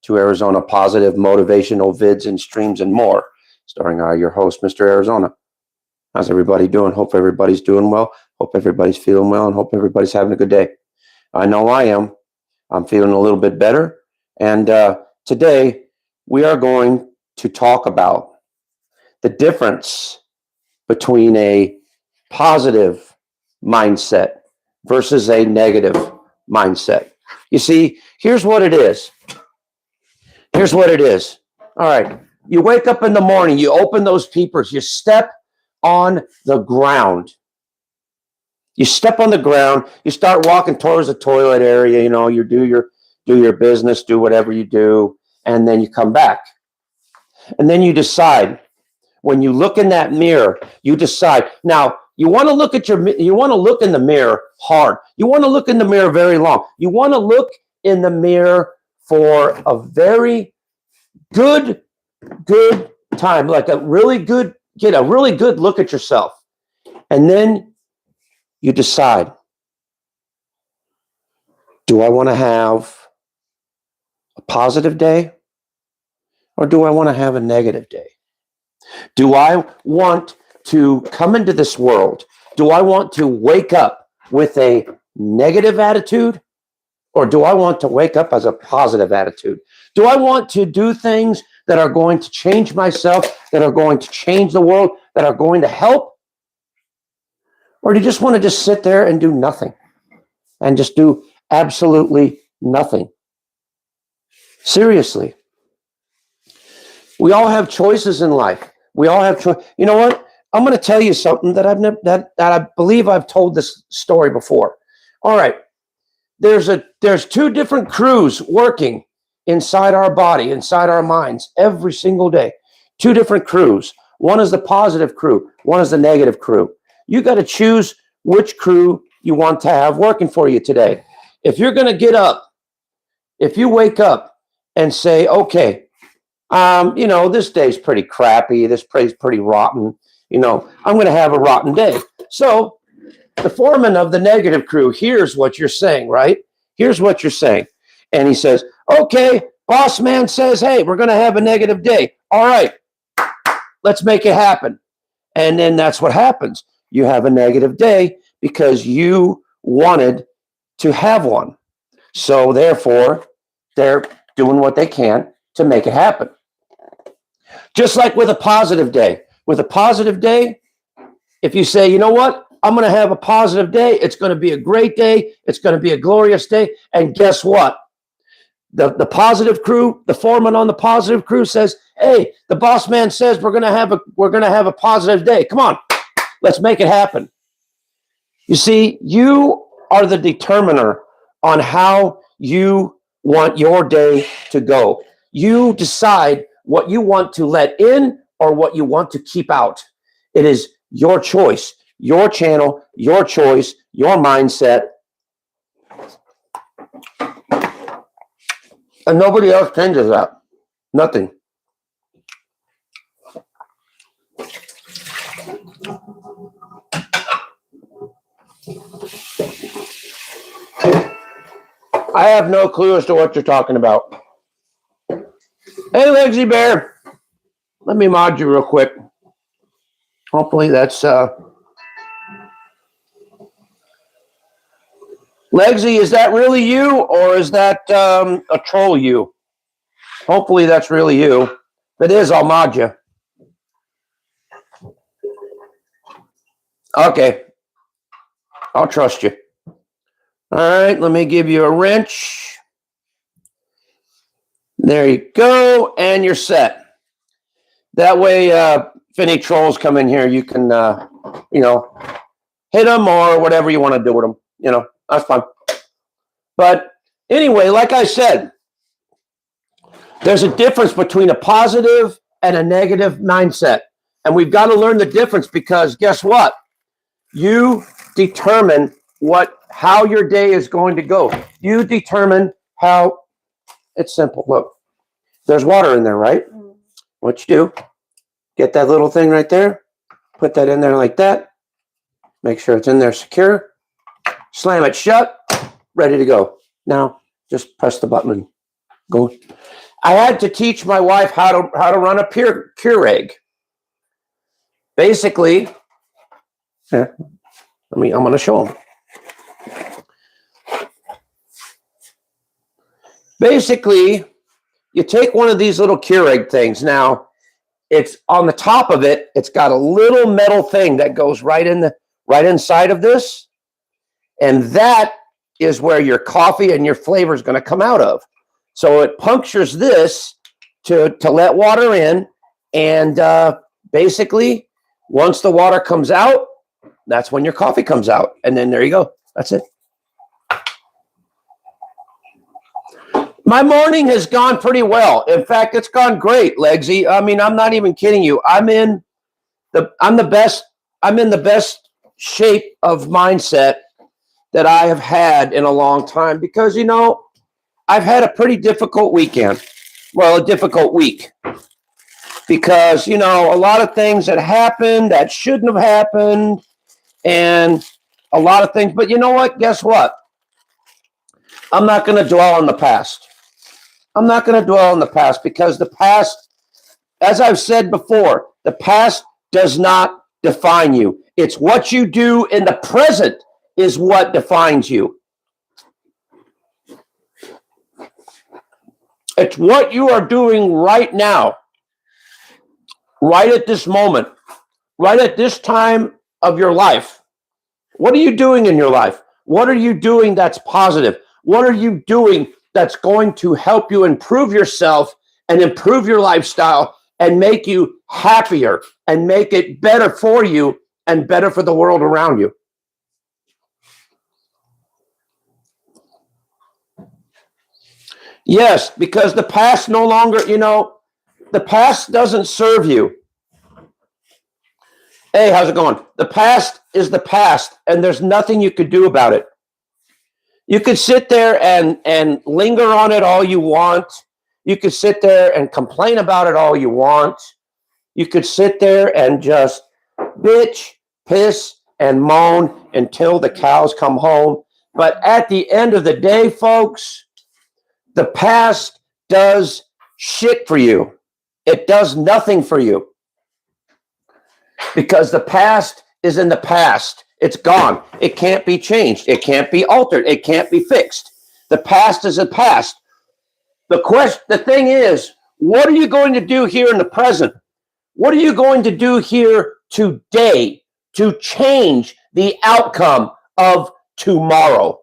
to Arizona Positive Motivational Vids and Streams and More, starring your host, Mr. Arizona. How's everybody doing? Hope everybody's doing well. Hope everybody's feeling well, and hope everybody's having a good day. I know I am. I'm feeling a little bit better. And today we are going to talk about the difference between a positive mindset versus a negative mindset. You see, here's what it is. Here's what it is. All right. You wake up in the morning, you open those peepers, you step on the ground. You step on the ground, you start walking towards the toilet area, you do your business, do whatever you do, and then you come back. And then you decide, when you look in that mirror, you decide. Now, you want to look in the mirror hard. You want to look in the mirror very long. You want to look in the mirror for a very good time, like get a really good look at yourself. And then you decide, do I want to have a positive day or do I want to have a negative day? Do I want to come into this world? Do I want to wake up with a negative attitude or do I want to wake up as a positive attitude? Do I want to do things that are going to change myself, that are going to change the world, that are going to help? Or do you just want to just sit there and do nothing and just do absolutely nothing? Seriously. We all have choices in life. We all have choice. You know what? I'm going to tell you something that that I believe I've told this story before. All right. There's two different crews working inside our body, inside our minds every single day. Two different crews. One is the positive crew. One is the negative crew. You got to choose which crew you want to have working for you today. If you're going to get up, if you wake up and say, okay, this day's pretty crappy. This day's pretty rotten. I'm going to have a rotten day. So the foreman of the negative crew hears what you're saying, right? Here's what you're saying. And he says, okay, boss man says, hey, we're going to have a negative day. All right, let's make it happen. And then that's what happens. You have a negative day because you wanted to have one. So therefore, they're doing what they can to make it happen. Just like with a positive day. With a positive day, if you say, you know what, I'm going to have a positive day. It's going to be a great day. It's going to be a glorious day. And guess what? The positive crew, the foreman on the positive crew says, hey, the boss man says we're going to have a positive day. Come on, let's make it happen. You see, you are the determiner on how you want your day to go. You decide what you want to let in or what you want to keep out. It is your choice, your channel, your choice, your mindset. And nobody else changes that. Nothing. I have no clue as to what you're talking about. Hey, Legsy Bear. Let me mod you real quick. Hopefully that's... Legsy, is that really you or is that a troll you? Hopefully that's really you. If it is, I'll mod you. Okay. I'll trust you. All right, let me give you a wrench. There you go, and you're set. That way, if any trolls come in here, you can, hit them or whatever you want to do with them. That's fine. But anyway, like I said, there's a difference between a positive and a negative mindset. And we've got to learn the difference because guess what? You determine how your day is going to go. You determine how. It's simple. Look, there's water in there, right? What you do, get that little thing right there, put that in there like that, make sure it's in there secure, slam it shut, ready to go. Now, just press the button and go. I had to teach my wife how to run a Keurig. Basically, here, I'm going to show them. Basically, you take one of these little Keurig things. Now, it's on the top of it. It's got a little metal thing that goes right inside of this, and that is where your coffee and your flavor is going to come out of. So it punctures this to let water in, and basically, once the water comes out, that's when your coffee comes out, and then there you go. That's it. My morning has gone pretty well. In fact, it's gone great, Legsy. I mean, I'm not even kidding you. I'm in the best shape of mindset that I have had in a long time, because, you know, I've had a pretty difficult weekend. Well, a difficult week. Because, you know, a lot of things that happened that shouldn't have happened, and a lot of things. But you know what? Guess what? I'm not going to dwell on the past. I'm not going to dwell on the past, because the past, as I've said before, the past does not define you. It's what you do in the present is what defines you. It's what you are doing right now, right at this moment, right at this time of your life. What are you doing in your life? What are you doing that's positive? What are you doing that's going to help you improve yourself and improve your lifestyle and make you happier and make it better for you and better for the world around you? Yes, because the past no longer, you know, the past doesn't serve you. Hey, how's it going? The past is the past, and there's nothing you could do about it. You could sit there and linger on it all you want. You could sit there and complain about it all you want. You could sit there and just bitch, piss, and moan until the cows come home. But at the end of the day, folks, the past does shit for you. It does nothing for you. Because the past is in the past. It's gone. It can't be changed. It can't be altered. It can't be fixed. The past is the past. The thing is, what are you going to do here in the present? What are you going to do here today to change the outcome of tomorrow?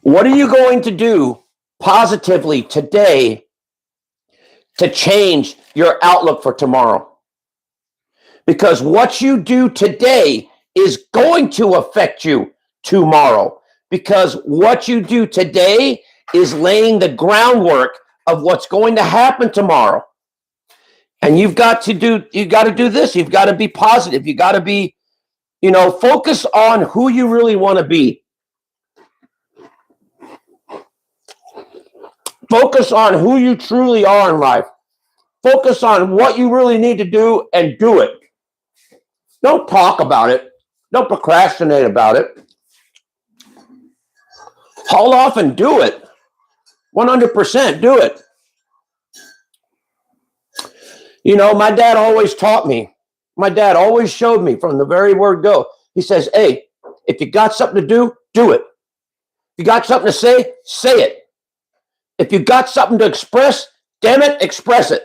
What are you going to do positively today to change your outlook for tomorrow? Because what you do today is going to affect you tomorrow. Because what you do today is laying the groundwork of what's going to happen tomorrow. And you've got to do this. You've got to be positive. You got to be, you know, focus on who you really want to be. Focus on who you truly are in life. Focus on what you really need to do and do it. Don't talk about it. Don't procrastinate about it. Hold off and do it. 100% do it. You know, my dad always taught me. My dad always showed me from the very word go. He says, hey, if you got something to do, do it. If you got something to say, say it. If you got something to express, damn it, express it.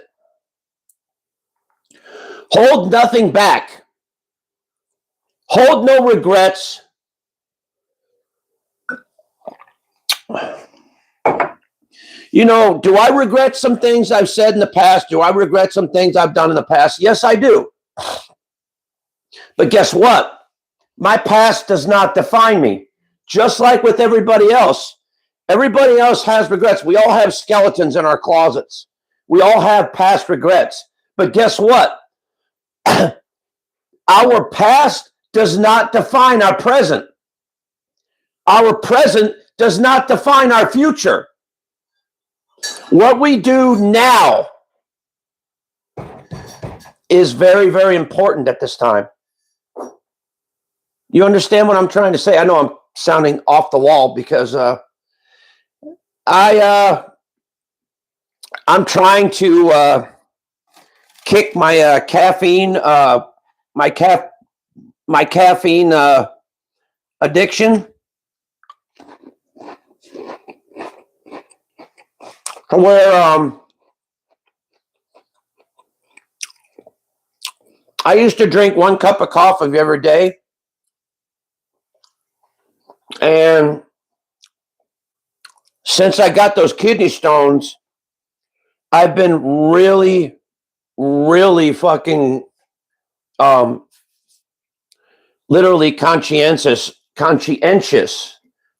Hold nothing back. Hold no regrets. You know, do I regret some things I've said in the past? Do I regret some things I've done in the past? Yes, I do. But guess what? My past does not define me. Just like with everybody else. Everybody else has regrets. We all have skeletons in our closets. We all have past regrets. But guess what? Our past does not define our present. Our present does not define our future. What we do now is very, very important at this time. You understand what I'm trying to say? I know I'm sounding off the wall because I'm trying to kick my caffeine my caf my caffeine addiction, where I used to drink 1 cup of coffee every day, and since I got those kidney stones, I've been really, really fucking um, literally conscientious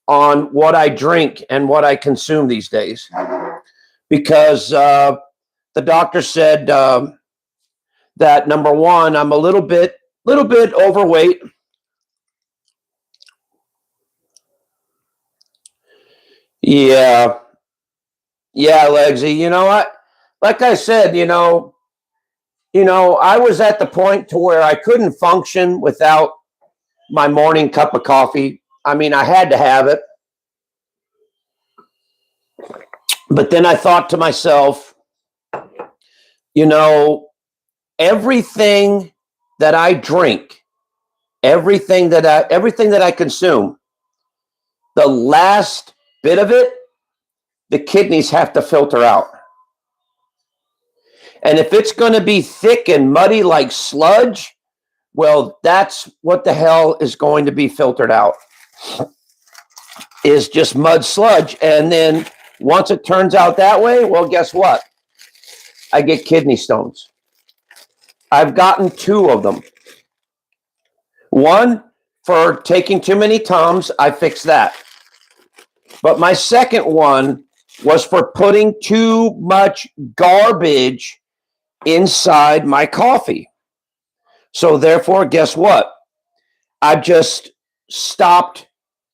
on what I drink and what I consume these days, because the doctor said that number one, I'm a little bit overweight. Yeah, yeah, Legsy. You know what? Like I said, I was at the point to where I couldn't function without my morning cup of coffee. I mean, I had to have it. But then I thought to myself, you know, everything that I drink, everything that I consume, the last bit of it, the kidneys have to filter out. And if it's going to be thick and muddy like sludge, well, that's what the hell is going to be filtered out, is just mud sludge. And then once it turns out that way, well, guess what? I get kidney stones. I've gotten 2 of them. One, for taking too many Tums, I fixed that. But my second one was for putting too much garbage inside my coffee. So therefore, guess what? I've just stopped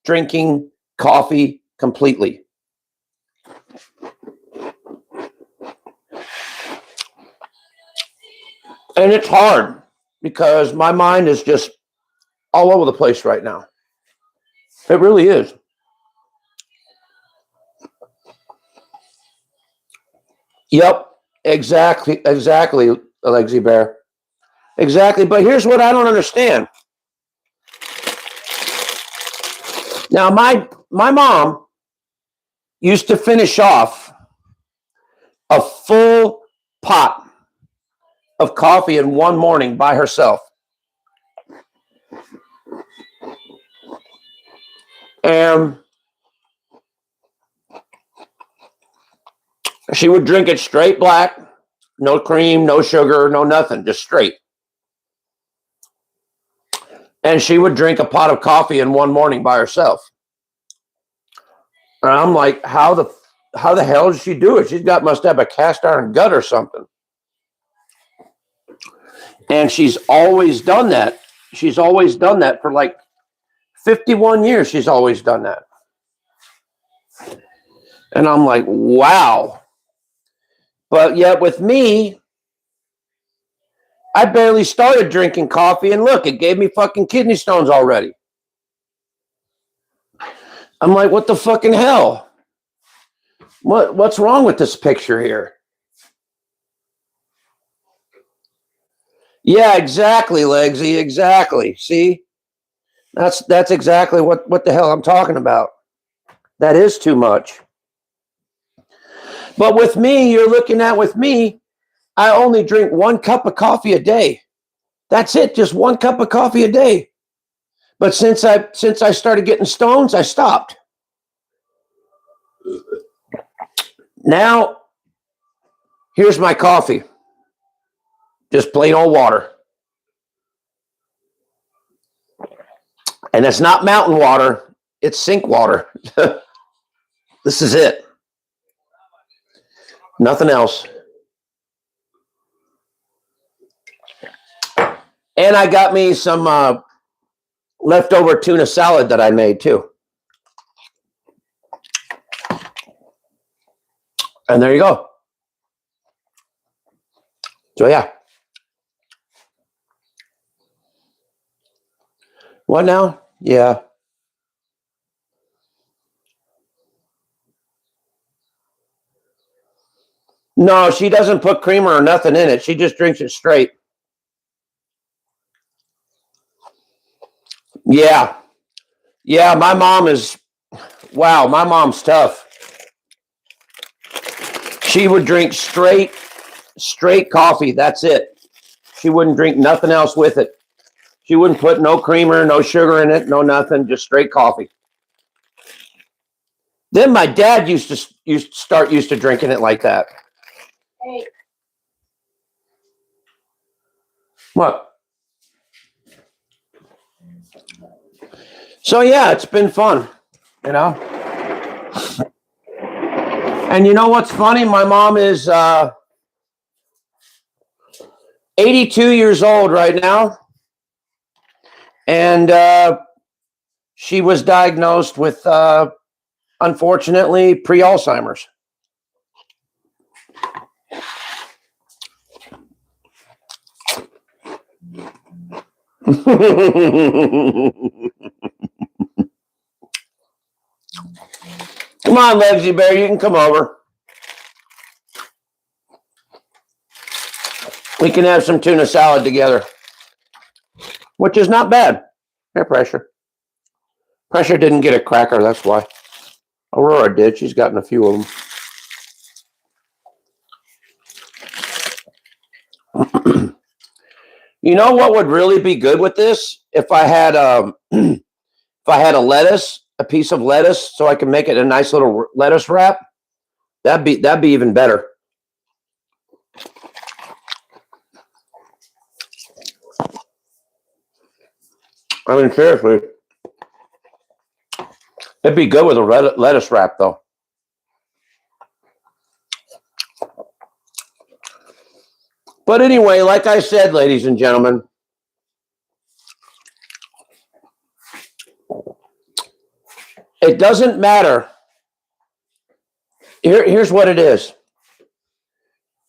drinking coffee completely. And it's hard because my mind is just all over the place right now. It really is. Yep, exactly, Alexi Bear. Exactly. But here's what I don't understand. Now, my mom used to finish off a full pot of coffee in one morning by herself. And she would drink it straight black, no cream, no sugar, no nothing, just straight. And she would drink a pot of coffee in one morning by herself. And I'm like, how the hell does she do it? Must have a cast iron gut or something. And she's always done that. She's always done that for like 51 years. She's always done that. And I'm like, wow. But yet with me, I barely started drinking coffee, and look, it gave me fucking kidney stones already. I'm like, what the fucking hell? What's wrong with this picture here? Yeah, exactly, Legsy. Exactly. See, that's exactly what the hell I'm talking about. That is too much. But with me, with me, I only drink 1 cup of coffee a day. That's it, just 1 cup of coffee a day. But since I started getting stones, I stopped. Now, here's my coffee. Just plain old water. And it's not mountain water, it's sink water. This is it. Nothing else. And I got me some leftover tuna salad that I made too. And there you go. So yeah. What now? Yeah. No, she doesn't put creamer or nothing in it. She just drinks it straight. Yeah. Yeah, my mom is, wow, my mom's tough. She would drink straight coffee. That's it. She wouldn't drink nothing else with it. She wouldn't put no creamer, no sugar in it, no nothing, just straight coffee. Then my dad used to start drinking it like that. Hey, What? So yeah, it's been fun, you know. And you know what's funny? My mom is 82 years old right now, and she was diagnosed with, unfortunately, pre-Alzheimer's. Come on, Legsy Bear, you can come over. We can have some tuna salad together, which is not bad. Here, Pressure. Pressure didn't get a cracker, that's why. Aurora did. She's gotten a few of them. You know what would really be good with this? If I had if I had a piece of lettuce, so I can make it a nice little lettuce wrap. That'd be even better. I mean, seriously, it'd be good with a lettuce wrap, though. But anyway, like I said, ladies and gentlemen, it doesn't matter. Here's what it is.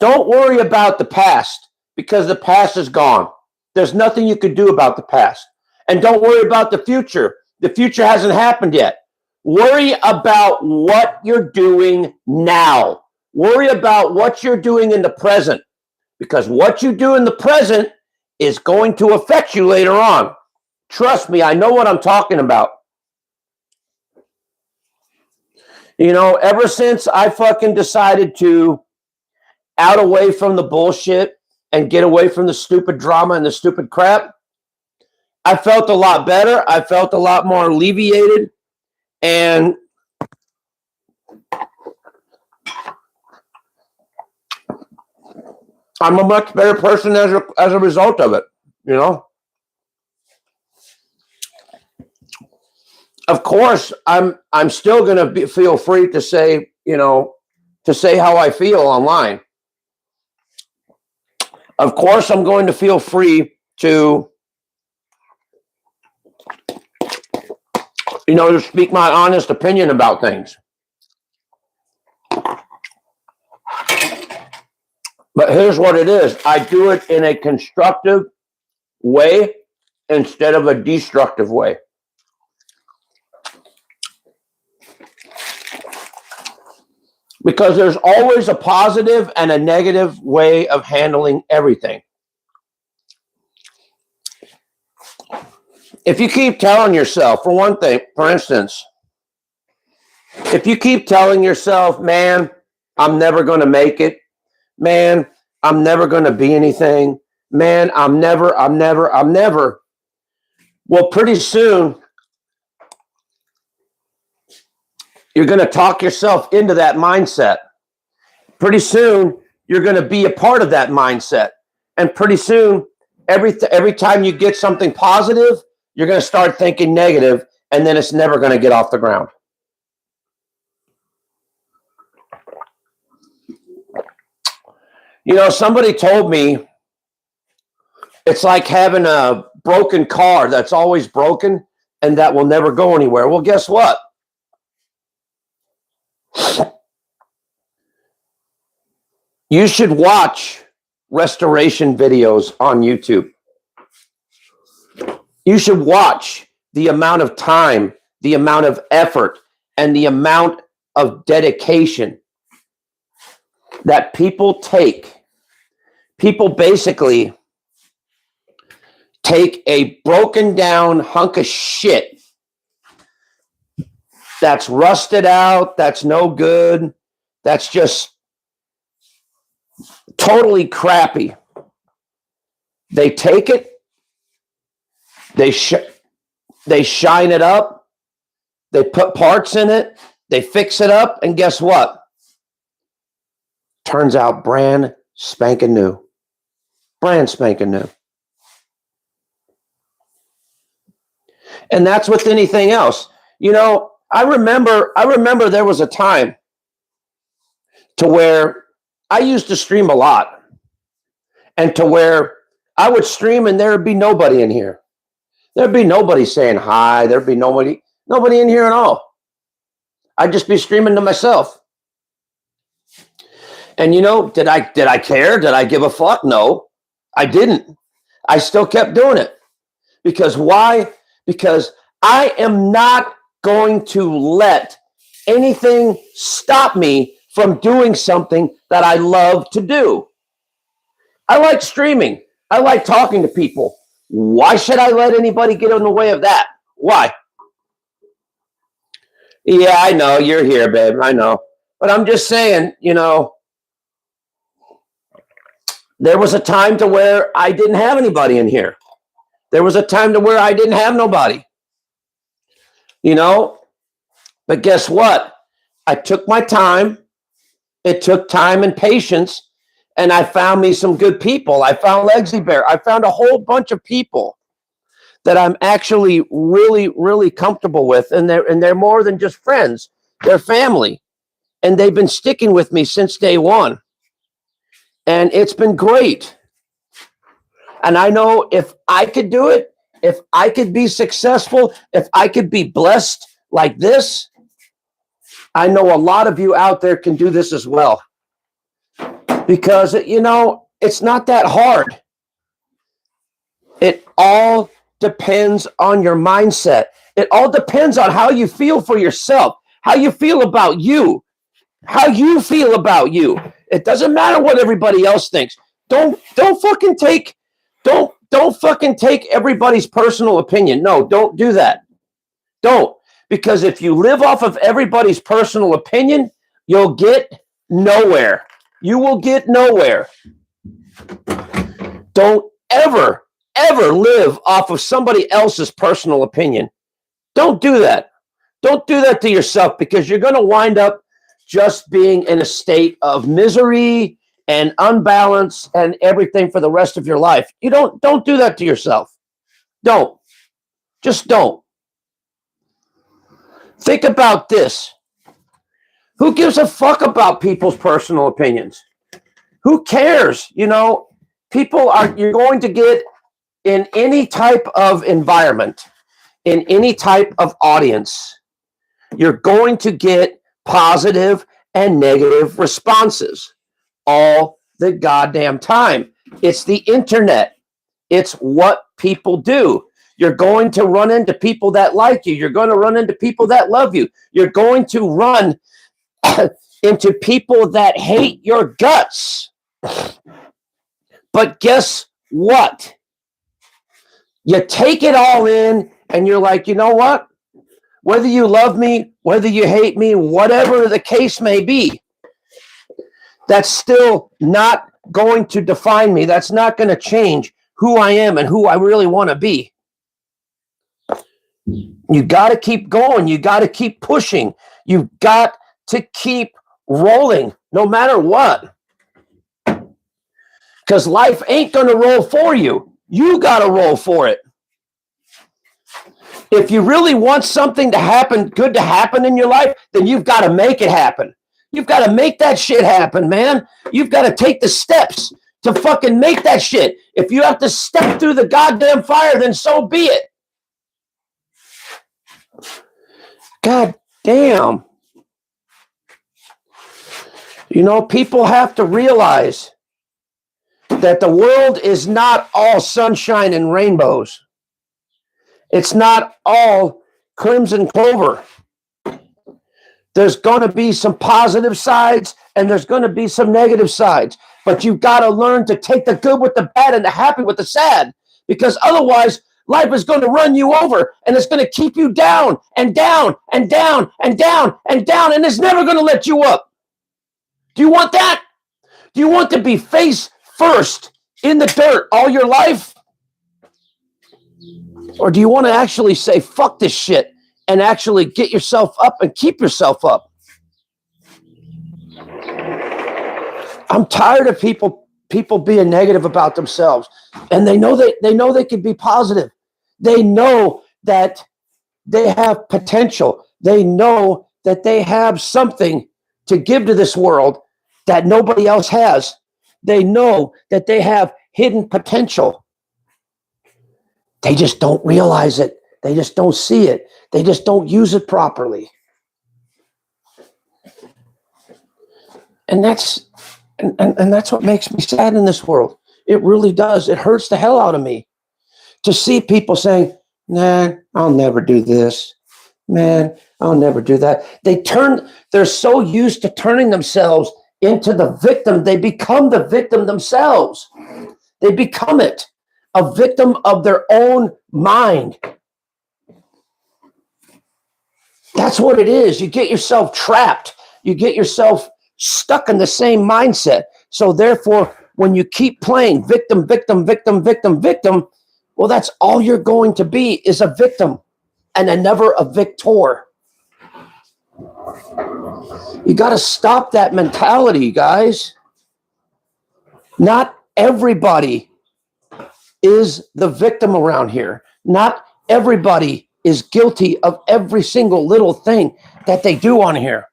Don't worry about the past, because the past is gone. There's nothing you can do about the past. And don't worry about the future. The future hasn't happened yet. Worry about what you're doing now. Worry about what you're doing in the present, because what you do in the present is going to affect you later on. Trust me, I know what I'm talking about. You know, ever since I fucking decided to out away from the bullshit and get away from the stupid drama and the stupid crap, I felt a lot better. I felt a lot more alleviated, and I'm a much better person as a result of it, you know? Of course, I'm still going to feel free to say, you know, to say how I feel online. Of course, I'm going to feel free to, you know, to speak my honest opinion about things. But here's what it is. I do it in a constructive way instead of a destructive way. Because there's always a positive and a negative way of handling everything. If you keep telling yourself, for one thing, for instance, if you keep telling yourself, man, I'm never going to make it, man, I'm never going to be anything, man, I'm never, well, pretty soon, you're going to talk yourself into that mindset. Pretty soon, you're going to be a part of that mindset. And pretty soon, every time you get something positive, you're going to start thinking negative, and then it's never going to get off the ground. You know, somebody told me it's like having a broken car that's always broken and that will never go anywhere. Well, guess what? You should watch restoration videos on YouTube. You should watch the amount of time, the amount of effort, and the amount of dedication that people basically take a broken down hunk of shit that's rusted out, that's no good, that's just totally crappy. They take it, they shine it up, they put parts in it, they fix it up, and guess what? Turns out brand spanking new. Brand spanking new. And that's with anything else. You know, I remember there was a time to where I used to stream a lot, and to where I would stream and there would be nobody in here. There'd be nobody saying hi. There'd be nobody in here at all. I'd just be streaming to myself. And you know, did I care? Did I give a fuck? No, I didn't. I still kept doing it. Because why? Because I am not going to let anything stop me from doing something that I love to do. I like streaming. I like talking to people. Why should I let anybody get in the way of that? Why? Yeah, I know you're here, babe. I know. But I'm just saying, you know, there was a time to where I didn't have anybody in here. There was a time to where I didn't have nobody. You know, but guess what? I took my time. It took time and patience, and I found me some good people. I found Legsy Bear. I found a whole bunch of people that I'm actually really, really comfortable with, and they're more than just friends. They're family, and they've been sticking with me since day one, and it's been great. And I know if I could do it, if I could be successful, if I could be blessed like this, I know a lot of you out there can do this as well. Because, you know, it's not that hard. It all depends on your mindset. It all depends on how you feel for yourself, how you feel about you, how you feel about you. It doesn't matter what everybody else thinks. Don't fucking take everybody's personal opinion. No, don't do that. Don't. Because if you live off of everybody's personal opinion, you'll get nowhere. You will get nowhere. Don't ever live off of somebody else's personal opinion. Don't do that. Don't do that to yourself, because you're going to wind up just being in a state of misery and unbalance and everything for the rest of your life. You don't do that to yourself. Don't. Just don't. Think about this. Who gives a fuck about people's personal opinions? Who cares? You know, you're going to get in any type of environment, in any type of audience, you're going to get positive and negative responses all the goddamn time. It's the internet. It's what people do. You're going to run into people that like you. You're going to run into people that love you. You're going to run into people that hate your guts. But guess what? You take it all in and you're like, you know what? Whether you love me, whether you hate me, whatever the case may be, that's still not going to define me. That's not going to change who I am and who I really want to be. You got to keep going. You got to keep pushing. You've got to keep rolling no matter what. Because life ain't going to roll for you. You got to roll for it. If you really want something to happen, good to happen in your life, then you've got to make it happen. You've got to make that shit happen, man. You've got to take the steps to fucking make that shit. If you have to step through the goddamn fire, then so be it. God damn. You know, people have to realize that the world is not all sunshine and rainbows. It's not all crimson clover. There's going to be some positive sides and there's going to be some negative sides. But you've got to learn to take the good with the bad and the happy with the sad. Because otherwise, life is going to run you over and it's going to keep you down and down and down and down and down. And it's never going to let you up. Do you want that? Do you want to be face first in the dirt all your life? Or do you want to actually say, fuck this shit, and actually get yourself up and keep yourself up? I'm tired of people being negative about themselves, and they know they can be positive. They know that they have potential. They know that they have something to give to this world that nobody else has. They know that they have hidden potential. They just don't realize it. They just don't see it. They just don't use it properly. And that's what makes me sad in this world. It really does. It hurts the hell out of me to see people saying, nah, I'll never do this. Man, I'll never do that. They're so used to turning themselves into the victim. They become the victim themselves. They become it. A victim of their own mind. That's what it is. You get yourself trapped. You get yourself stuck in the same mindset. So therefore, when you keep playing victim, victim, victim, victim, victim, well, that's all you're going to be, is a victim and never a victor. You got to stop that mentality, guys. Not everybody is the victim around here. Not everybody is guilty of every single little thing that they do on here.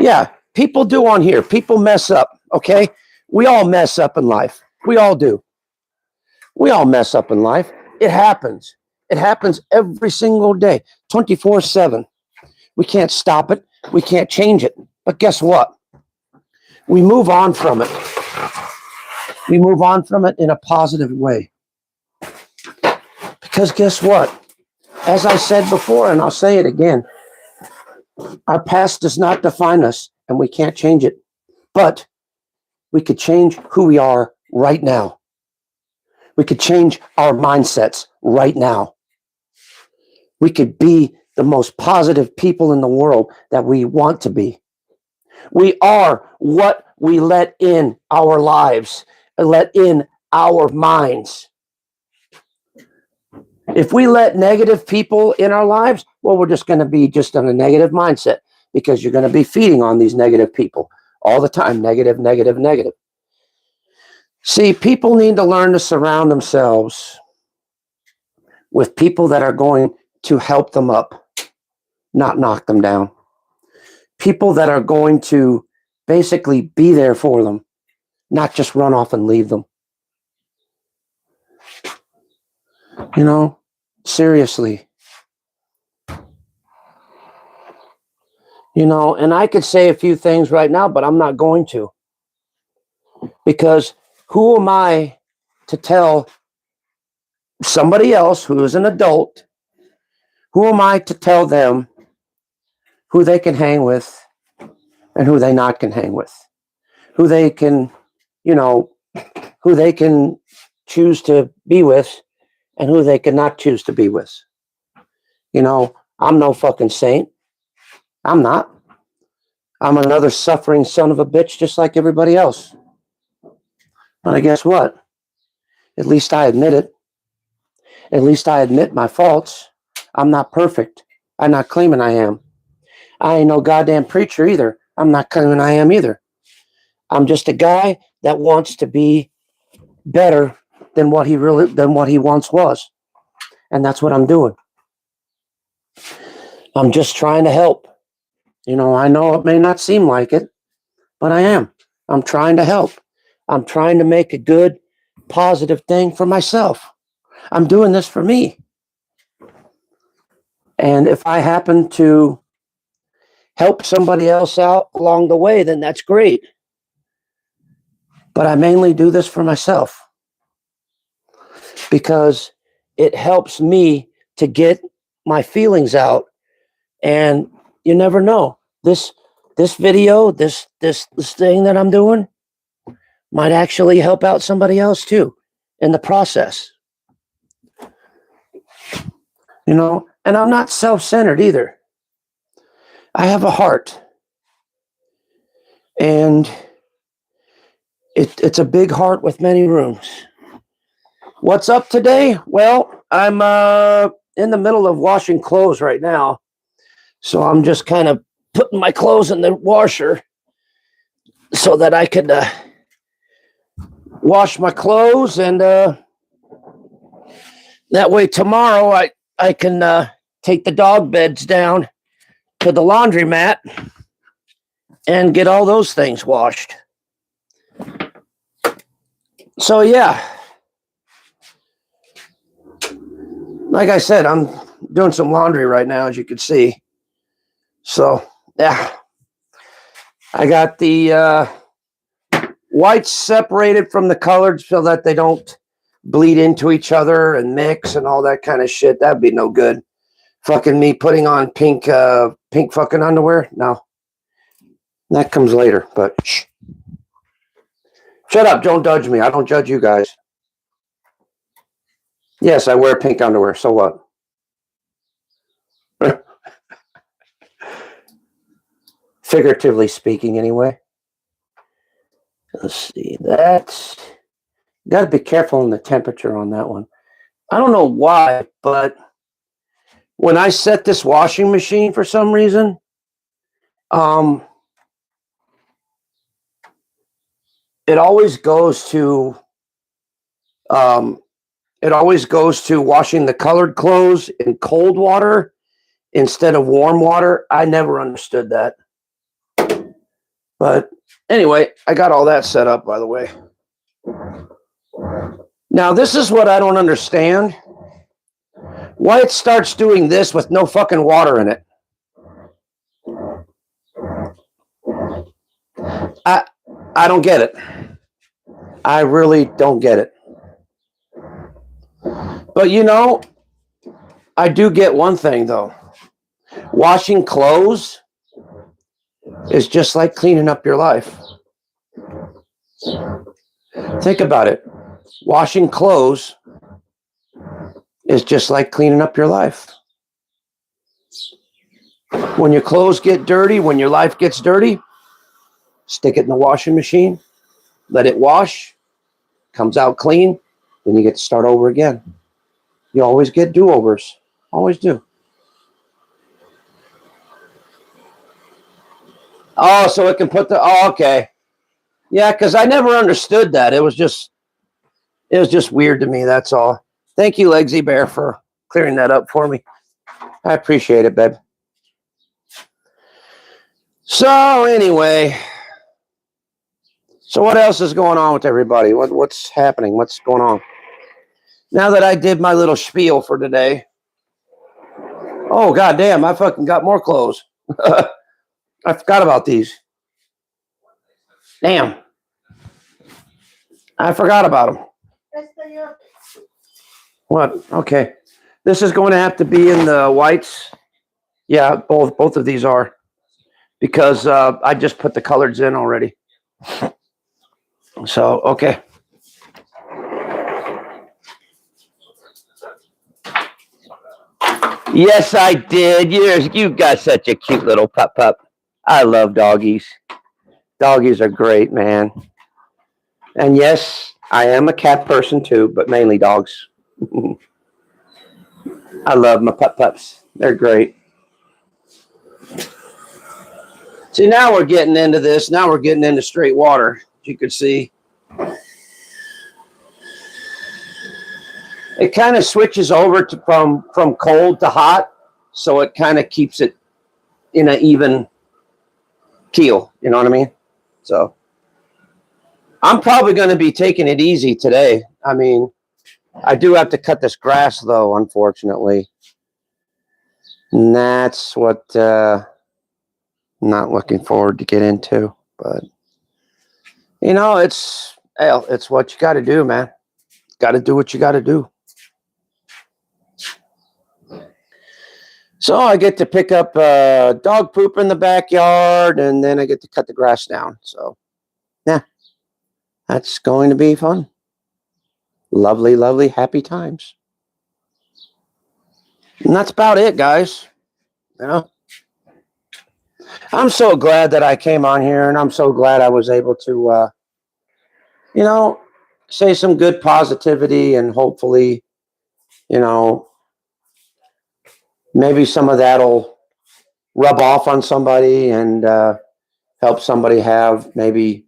Yeah, people do on here. People mess up, okay? We all mess up in life. We all do. We all mess up in life. It happens. It happens every single day, 24/7. We can't stop it. We can't change it. But guess what? We move on from it. We move on from it in a positive way. Because guess what? As I said before, and I'll say it again, our past does not define us, and we can't change it. But we could change who we are right now. We could change our mindsets right now. We could be the most positive people in the world that we want to be. We are what we let in our lives, let in our minds. If we let negative people in our lives, well, we're just going to be just in a negative mindset, because you're going to be feeding on these negative people all the time. Negative, negative, negative. See, people need to learn to surround themselves with people that are going to help them up, not knock them down. People that are going to basically be there for them, not just run off and leave them. You know, seriously. You know, and I could say a few things right now, but I'm not going to. Because who am I to tell somebody else who is an adult, who am I to tell them who they can hang with and who they not can hang with? Who they can, you know, who they can choose to be with and who they cannot choose to be with. You know, I'm no fucking saint. I'm not. I'm another suffering son of a bitch just like everybody else. But guess what? At least I admit it. At least I admit my faults. I'm not perfect. I'm not claiming I am. I ain't no goddamn preacher either. I'm not claiming I am either. I'm just a guy that wants to be better than what he once was. And that's what I'm doing. I'm just trying to help. You know, I know it may not seem like it, but I am. I'm trying to help. I'm trying to make a good, positive thing for myself. I'm doing this for me. And if I happen to help somebody else out along the way, then that's great. But I mainly do this for myself because it helps me to get my feelings out and you never know. This video, this thing that I'm doing might actually help out somebody else too in the process. You know, and I'm not self-centered either. I have a heart. And it's a big heart with many rooms. What's up today? Well, I'm in the middle of washing clothes right now. So I'm just kind of putting my clothes in the washer so that I could wash my clothes, and that way tomorrow I can take the dog beds down to the laundromat and get all those things washed. So yeah, like I said, I'm doing some laundry right now, as you can see. So yeah, I got the whites separated from the colored so that they don't bleed into each other and mix and all that kind of shit. That'd be no good. Fucking me putting on pink fucking underwear. No, that comes later. But shh. Shut up. Don't judge me. I don't judge you guys. Yes, I wear pink underwear. So what? Figuratively speaking, anyway. Let's see. That's got to be careful on the temperature on that one. I don't know why, but when I set this washing machine for some reason, it always goes to washing the colored clothes in cold water instead of warm water. I never understood that. But anyway, I got all that set up, by the way. Now, this is what I don't understand. Why it starts doing this with no fucking water in it. I don't get it. I really don't get it. But you know, I do get one thing though. Washing clothes is just like cleaning up your life. Think about it. Washing clothes is just like cleaning up your life. When your clothes get dirty, when your life gets dirty, stick it in the washing machine, let it wash, comes out clean, then you get to start over again. You always get do-overs. Always do. Oh, so it can put the... Oh, okay. Yeah, because I never understood that. It was just weird to me, that's all. Thank you, Legsy Bear, for clearing that up for me. I appreciate it, babe. So, anyway. So what else is going on with everybody? What's happening? What's going on? Now that I did my little spiel for today. Oh, goddamn, I fucking got more clothes. I forgot about these. Damn. I forgot about them. What? Okay. This is going to have to be in the whites. Yeah, both of these are. Because I just put the coloreds in already. So, okay. Yes, I did. You got such a cute little pup. I love doggies. Doggies are great, man. And yes, I am a cat person too, but mainly dogs. I love my pups. They're great. See, now we're getting into this. Now we're getting into straight water, as you can see. It kind of switches over from cold to hot, so it kind of keeps it in an even keel. You know what I mean? So I'm probably going to be taking it easy today. I mean, I do have to cut this grass, though, unfortunately. And that's what I'm not looking forward to get into. But, you know, it's what you got to do, man. Got to do what you got to do. So I get to pick up dog poop in the backyard, and then I get to cut the grass down. So, yeah, that's going to be fun. Lovely, lovely, happy times. And that's about it, guys. You know, I'm so glad that I came on here, and I'm so glad I was able to, you know, say some good positivity, and hopefully, you know, maybe some of that'll rub off on somebody and help somebody have maybe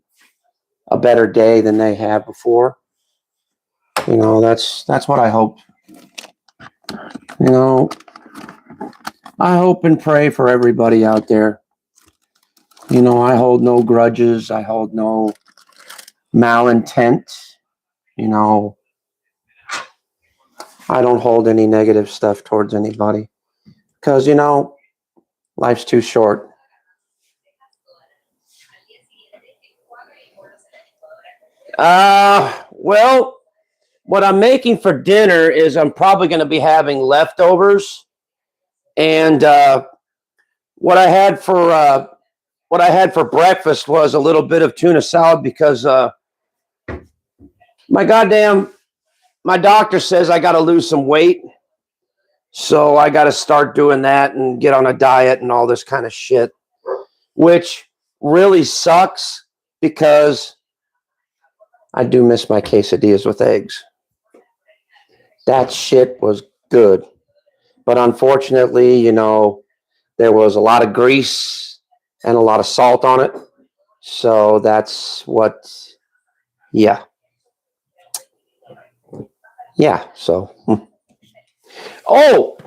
a better day than they had before. You know, that's what I hope. You know, I hope and pray for everybody out there. You know, I hold no grudges. I hold no malintent. You know, I don't hold any negative stuff towards anybody because, you know, life's too short. Well, what I'm making for dinner is I'm probably going to be having leftovers, and what I had for breakfast was a little bit of tuna salad because my goddamn my doctor says I got to lose some weight, so I got to start doing that and get on a diet and all this kind of shit, which really sucks because I do miss my quesadillas with eggs. That shit was good. But unfortunately, you know, there was a lot of grease and a lot of salt on it. So that's what, yeah. Yeah. So, oh,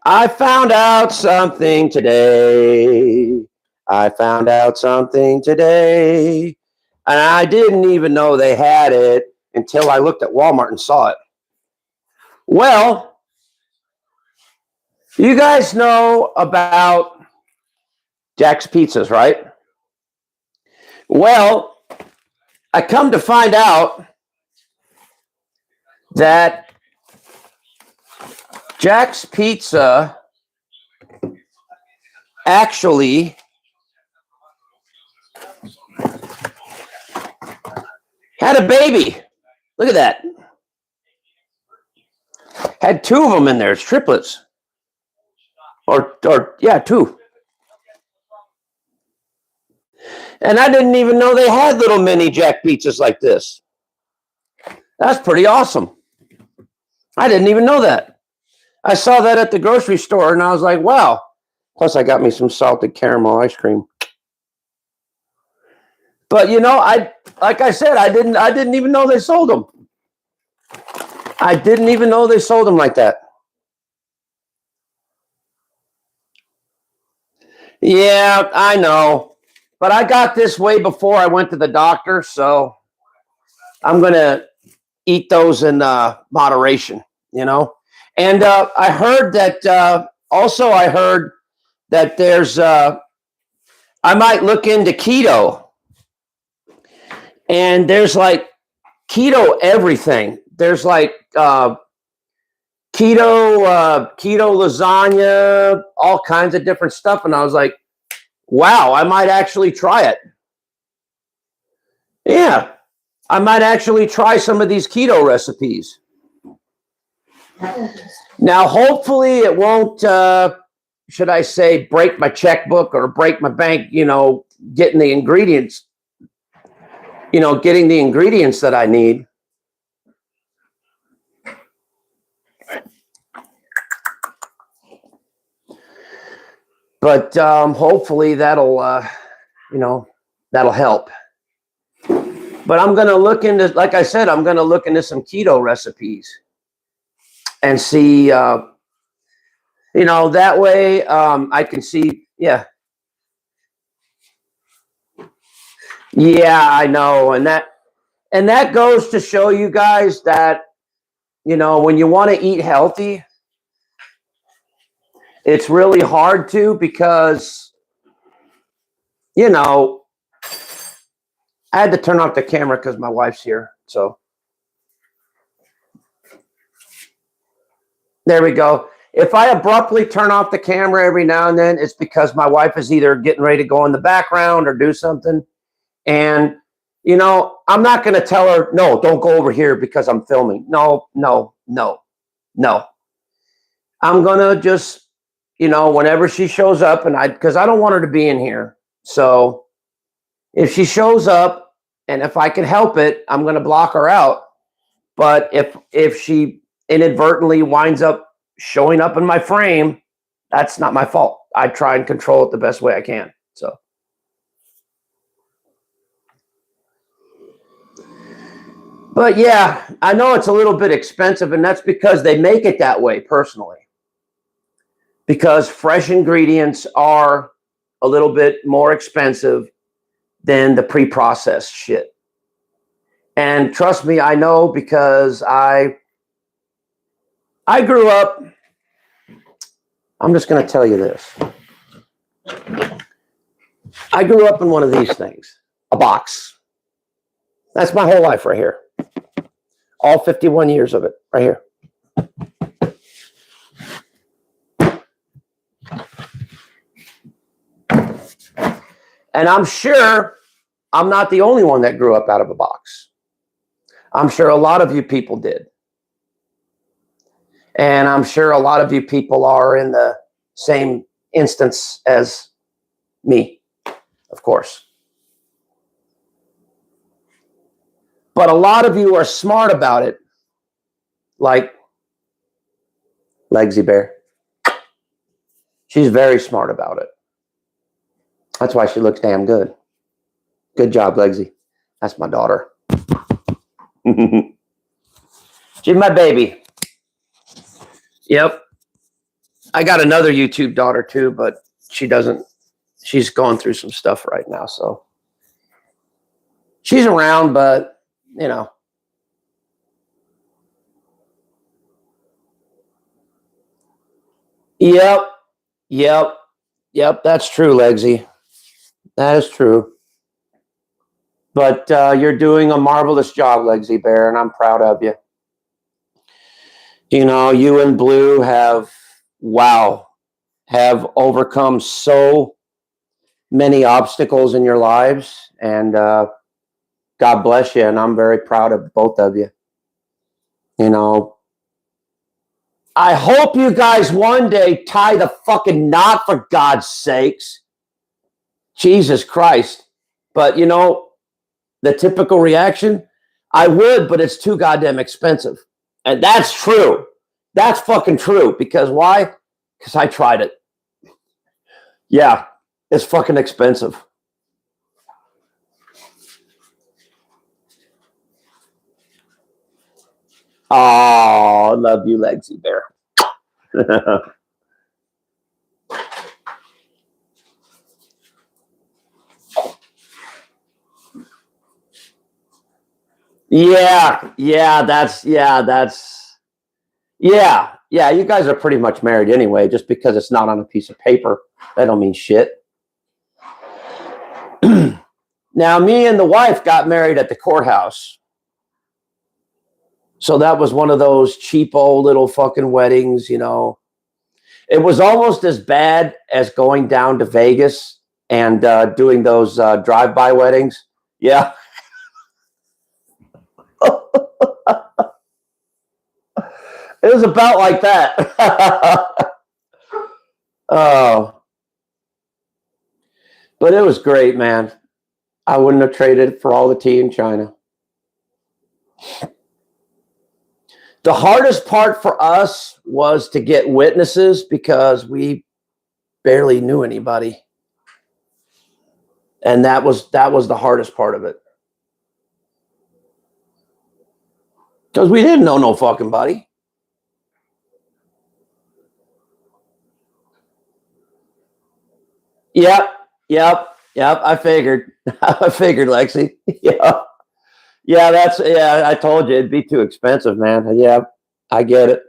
I found out something today. I found out something today. And I didn't even know they had it until I looked at Walmart and saw it. Well, you guys know about Jack's Pizzas, right? Well, I come to find out that Jack's Pizza actually had a baby. Look at that. Had two of them in there. It's triplets. Or yeah, two. And I didn't even know they had little mini Jack pizzas like this. That's pretty awesome. I didn't even know that. I saw that at the grocery store and I was like, wow. Plus I got me some salted caramel ice cream. But you know, like I said, I didn't even know they sold them. I didn't even know they sold them like that. Yeah, I know. But I got this way before I went to the doctor, so I'm going to eat those in moderation, you know. And I heard that also I heard that there's I might look into keto. And there's like keto everything. There's like keto lasagna, all kinds of different stuff. And I was like, wow, I might actually try it. Yeah, I might actually try some of these keto recipes. Now, hopefully it won't, should I say, break my checkbook or break my bank, you know, getting the ingredients that I need. But hopefully that'll help. But I'm going to look into, like I said, I'm going to look into some keto recipes and see, that way I can see, yeah. Yeah, I know. And that goes to show you guys that, when you want to eat healthy, it's really hard to because, I had to turn off the camera because my wife's here. So there we go. If I abruptly turn off the camera every now and then, it's because my wife is either getting ready to go in the background or do something. And, you know, I'm not going to tell her, no, don't go over here because I'm filming. No. I'm going to just, you know, whenever she shows up, because I don't want her to be in here. So if she shows up and if I can help it, I'm going to block her out. But if she inadvertently winds up showing up in my frame, that's not my fault. I try and control it the best way I can. So. But yeah, I know it's a little bit expensive, and that's because they make it that way personally. Because fresh ingredients are a little bit more expensive than the pre-processed shit. And trust me, I know, because I grew up, I'm just going to tell you this. I grew up in one of these things, a box. That's my whole life right here. All 51 years of it right here. And I'm sure I'm not the only one that grew up out of a box. I'm sure a lot of you people did. And I'm sure a lot of you people are in the same instance as me, of course. But a lot of you are smart about it, like Legsy Bear. She's very smart about it. That's why she looks damn good. Good job, Legsy. That's my daughter. She's my baby. Yep. I got another YouTube daughter too, but she's going through some stuff right now. So she's around, but you know. Yep. That's true, Legsy. That is true. But you're doing a marvelous job, Legsy Bear, and I'm proud of you. You know, you and Blue have overcome so many obstacles in your lives, and God bless you, and I'm very proud of both of you. You know, I hope you guys one day tie the fucking knot, for God's sakes. Jesus Christ. But, you know, the typical reaction, I would, but it's too goddamn expensive. And that's true. That's fucking true. Because why? Because I tried it. Yeah, it's fucking expensive. Oh, I love you, Legsy Bear. Yeah, you guys are pretty much married anyway. Just because it's not on a piece of paper, that don't mean shit. Now, me and the wife got married at the courthouse. So that was one of those cheapo little fucking weddings, you know. It was almost as bad as going down to Vegas and doing those drive-by weddings. Yeah. It was about like that. Oh. But it was great, man. I wouldn't have traded it for all the tea in China. The hardest part for us was to get witnesses because we barely knew anybody. And that was the hardest part of it. Because we didn't know no fucking body. Yep. I figured, Lexi. Yeah. I told you it'd be too expensive, man. Yeah, I get it.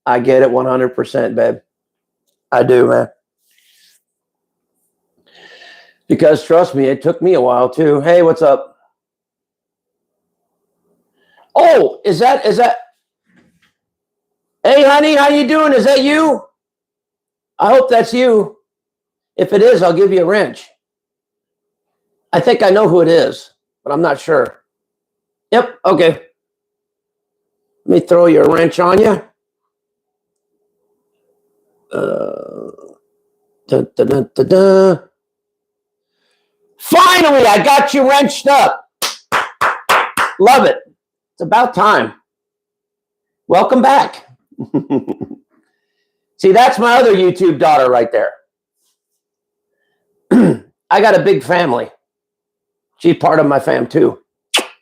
100%, babe. I do, man. Because trust me, it took me a while too. Hey, what's up? Oh, is that Hey, honey, how you doing? Is that you? I hope that's you. If it is, I'll give you a wrench. I think I know who it is, but I'm not sure. Yep, okay. Let me throw you a wrench on you. Dun, dun, dun, dun, dun. Finally, I got you wrenched up. Love it. It's about time. Welcome back. See, that's my other YouTube daughter right there. I got a big family. She's part of my fam too.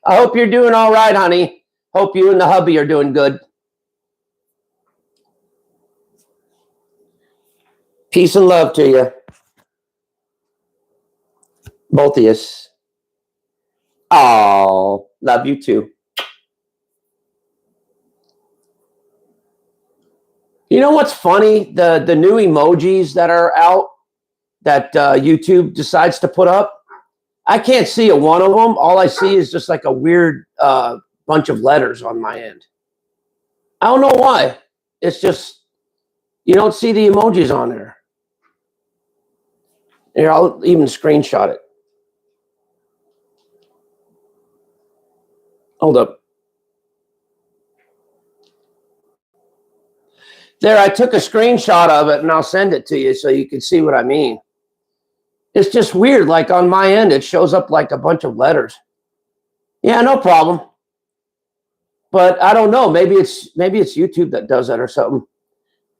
I hope you're doing all right, honey. Hope you and the hubby are doing good. Peace and love to you. Both of you. Oh, love you too. You know what's funny? The new emojis that are out that YouTube decides to put up, I can't see a one of them. All I see is just like a weird bunch of letters on my end. I don't know why. It's just, you don't see the emojis on there. Here, I'll even screenshot it. Hold up. There, I took a screenshot of it and I'll send it to you so you can see what I mean. It's just weird. Like on my end, it shows up like a bunch of letters. Yeah, no problem. But I don't know. Maybe it's YouTube that does that or something.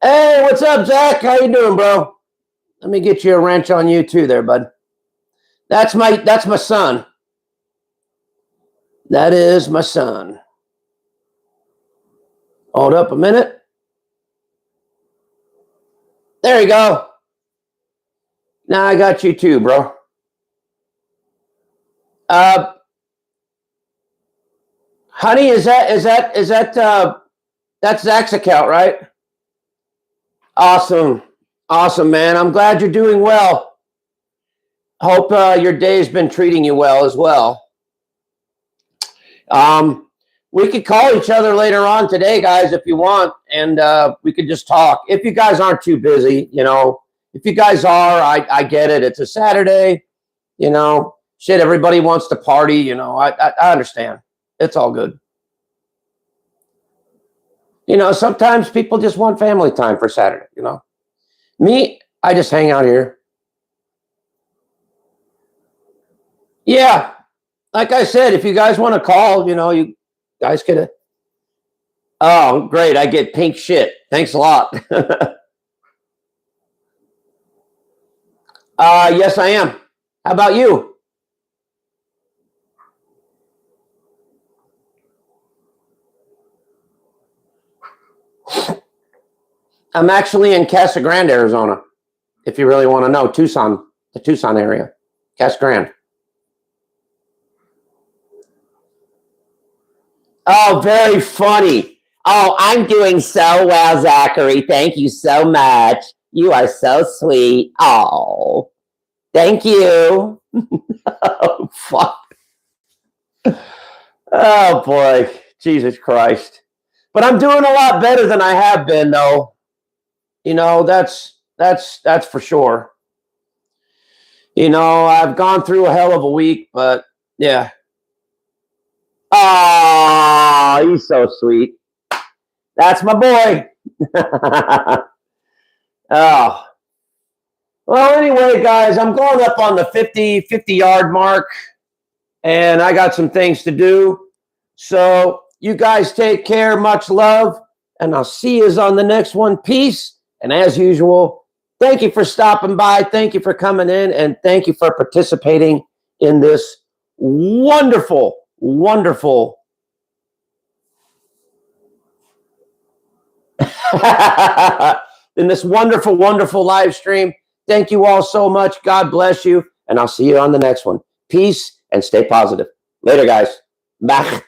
Hey, what's up, Zach? How you doing, bro? Let me get you a wrench on you too there, bud. That's my son. That is my son. Hold up a minute. There you go. Now I got you too, bro. Honey, is that that's Zach's account, right? Awesome. Awesome, man. I'm glad you're doing well. Hope your day's been treating you well as well. We could call each other later on today, guys, if you want, and we could just talk. If you guys aren't too busy, you know. If you guys are, I get it. It's a Saturday, you know. Shit, everybody wants to party, you know. I understand. It's all good. You know, sometimes people just want family time for Saturday, you know. Me, I just hang out here. Yeah. Like I said, if you guys want to call, you know, you guys could. Oh, great. I get pink shit. Thanks a lot. Yes, I am. How about you? I'm actually in Casa Grande, Arizona. If you really want to know, Tucson, the Tucson area, Casa Grande. Oh, very funny. Oh, I'm doing so well, Zachary. Thank you so much. You are so sweet. Oh, thank you. Oh, fuck. Oh, boy. Jesus Christ. But I'm doing a lot better than I have been, though. You know, that's for sure. You know, I've gone through a hell of a week, but yeah. Oh, he's so sweet. That's my boy. Oh. Well, anyway, guys, I'm going up on the 50-yard mark, and I got some things to do. So you guys take care. Much love, and I'll see you on the next one. Peace. And as usual, thank you for stopping by. Thank you for coming in, and thank you for participating in this wonderful, wonderful in this wonderful, wonderful live stream. Thank you all so much. God bless you, and I'll see you on the next one. Peace and stay positive. Later, guys. Bye.